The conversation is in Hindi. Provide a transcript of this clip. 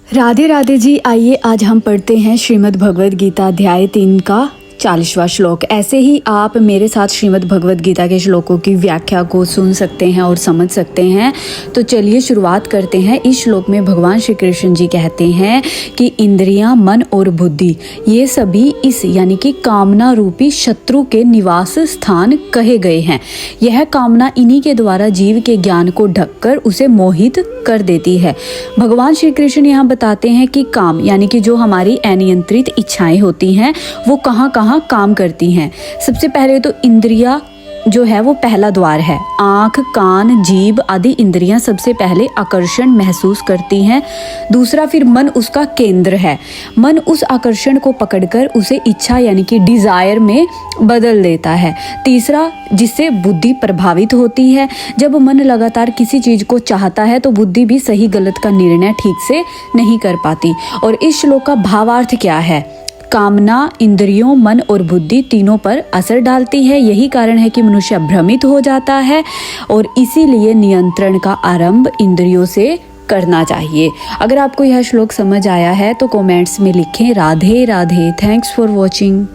राधे राधे जी। आइए आज हम पढ़ते हैं श्रीमद् भगवद गीता अध्याय 3 का 40वां श्लोक। ऐसे ही आप मेरे साथ श्रीमद् भगवद गीता के श्लोकों की व्याख्या को सुन सकते हैं और समझ सकते हैं। तो चलिए शुरुआत करते हैं। इस श्लोक में भगवान श्री कृष्ण जी कहते हैं कि इंद्रियां, मन और बुद्धि ये सभी इस यानी कि कामना रूपी शत्रु के निवास स्थान कहे गए हैं। यह कामना इन्हीं के द्वारा जीव के ज्ञान को ढककर उसे मोहित कर देती है। भगवान श्री कृष्ण यहाँ बताते हैं कि काम यानी कि जो हमारी अनियंत्रित इच्छाएं होती हैं वो कहाँ कहाँ काम करती हैं। सबसे पहले तो इंद्रिया जो है वो पहला द्वार है। आँख, कान, जीभ आदि इंद्रियां सबसे पहले आकर्षण महसूस करती हैं। दूसरा फिर मन उसका केंद्र है। मन उस आकर्षण को पकड़कर उसे इच्छा यानी कि डिजायर में बदल देता है। तीसरा जिससे बुद्धि प्रभावित होती है। जब मन लगातार किसी चीज को चाहता है तो बुद्धि भी सही गलत का निर्णय ठीक से नहीं कर पाती। और इस श्लोक का भावार्थ क्या है? कामना इंद्रियों, मन और बुद्धि तीनों पर असर डालती है। यही कारण है कि मनुष्य भ्रमित हो जाता है और इसीलिए नियंत्रण का आरंभ इंद्रियों से करना चाहिए। अगर आपको यह श्लोक समझ आया है तो कमेंट्स में लिखें Radhe Radhe. Thanks for watching.